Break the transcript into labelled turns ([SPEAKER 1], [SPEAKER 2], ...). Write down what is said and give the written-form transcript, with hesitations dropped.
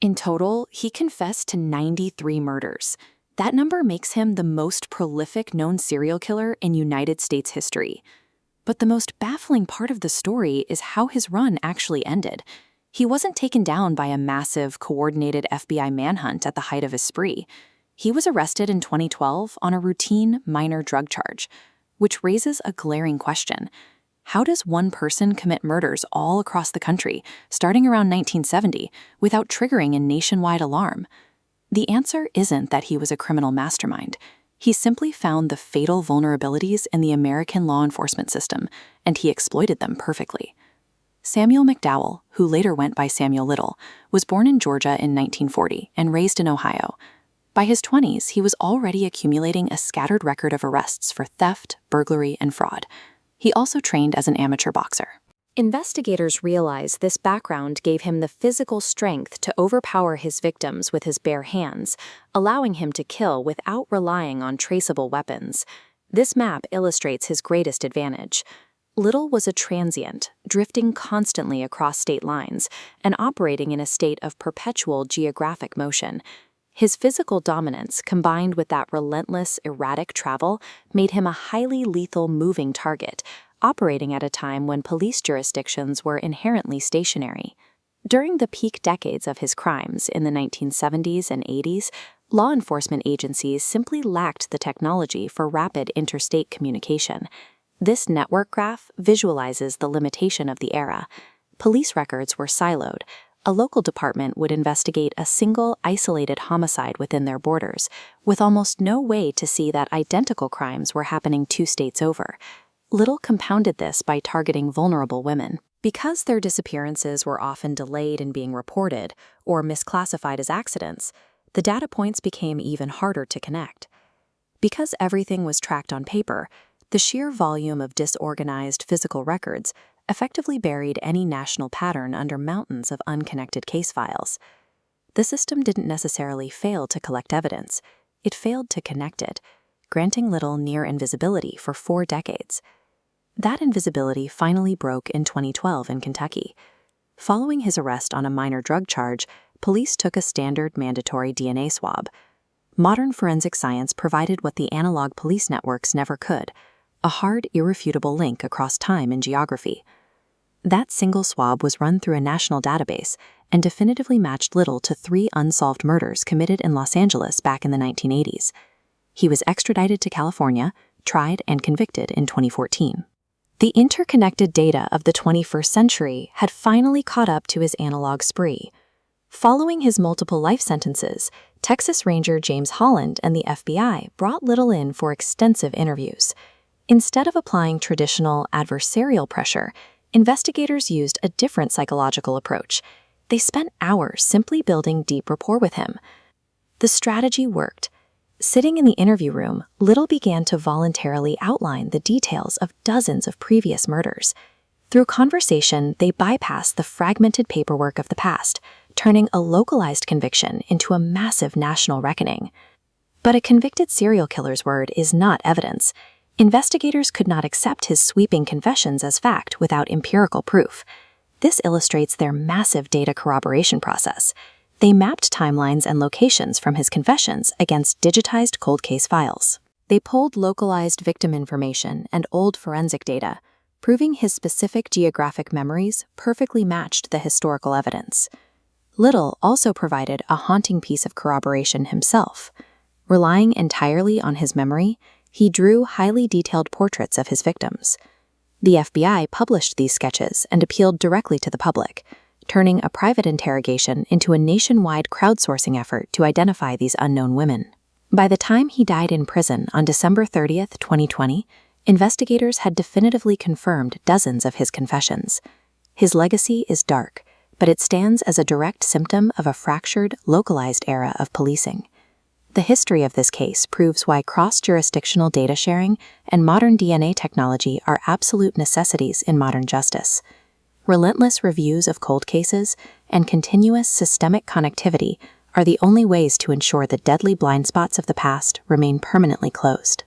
[SPEAKER 1] In total, he confessed to 93 murders. That number makes him the most prolific known serial killer in United States history. But the most baffling part of the story is how his run actually ended. He wasn't taken down by a massive, coordinated FBI manhunt at the height of his spree. He was arrested in 2012 on a routine minor drug charge, which raises a glaring question. How does one person commit murders all across the country, starting around 1970, without triggering a nationwide alarm? The answer isn't that he was a criminal mastermind. He simply found the fatal vulnerabilities in the American law enforcement system, and he exploited them perfectly. Samuel McDowell, who later went by Samuel Little, was born in Georgia in 1940 and raised in Ohio. By his 20s, he was already accumulating a scattered record of arrests for theft, burglary, and fraud. He also trained as an amateur boxer. Investigators realized this background gave him the physical strength to overpower his victims with his bare hands, allowing him to kill without relying on traceable weapons. This map illustrates his greatest advantage. Little was a transient, drifting constantly across state lines and operating in a state of perpetual geographic motion. His physical dominance, combined with that relentless, erratic travel, made him a highly lethal moving target, operating at a time when police jurisdictions were inherently stationary. During the peak decades of his crimes in the 1970s and 80s, law enforcement agencies simply lacked the technology for rapid interstate communication. This network graph visualizes the limitation of the era. Police records were siloed. A local department would investigate a single, isolated homicide within their borders, with almost no way to see that identical crimes were happening 2 states over. Little compounded this by targeting vulnerable women. Because their disappearances were often delayed in being reported or misclassified as accidents, the data points became even harder to connect. Because everything was tracked on paper, the sheer volume of disorganized physical records effectively buried any national pattern under mountains of unconnected case files. The system didn't necessarily fail to collect evidence. It failed to connect it, granting Little near invisibility for 4 decades. That invisibility finally broke in 2012 in Kentucky. Following his arrest on a minor drug charge, police took a standard mandatory DNA swab. Modern forensic science provided what the analog police networks never could: a hard, irrefutable link across time and geography. That single swab was run through a national database and definitively matched Little to 3 unsolved murders committed in Los Angeles back in the 1980s. He was extradited to California, tried, and convicted in 2014. The interconnected data of the 21st century had finally caught up to his analog spree. Following his multiple life sentences, Texas Ranger James Holland and the FBI brought Little in for extensive interviews. Instead of applying traditional adversarial pressure, investigators used a different psychological approach. They spent hours simply building deep rapport with him. The strategy worked. Sitting in the interview room, Little began to voluntarily outline the details of dozens of previous murders. Through conversation, they bypassed the fragmented paperwork of the past, turning a localized conviction into a massive national reckoning. But a convicted serial killer's word is not evidence. Investigators could not accept his sweeping confessions as fact without empirical proof. This illustrates their massive data corroboration process. They mapped timelines and locations from his confessions against digitized cold case files. They pulled localized victim information and old forensic data, proving his specific geographic memories perfectly matched the historical evidence. Little also provided a haunting piece of corroboration himself. Relying entirely on his memory, he drew highly detailed portraits of his victims. The FBI published these sketches and appealed directly to the public, turning a private interrogation into a nationwide crowdsourcing effort to identify these unknown women. By the time he died in prison on December 30th, 2020, investigators had definitively confirmed dozens of his confessions. His legacy is dark, but it stands as a direct symptom of a fractured, localized era of policing. The history of this case proves why cross-jurisdictional data sharing and modern DNA technology are absolute necessities in modern justice. Relentless reviews of cold cases and continuous systemic connectivity are the only ways to ensure the deadly blind spots of the past remain permanently closed.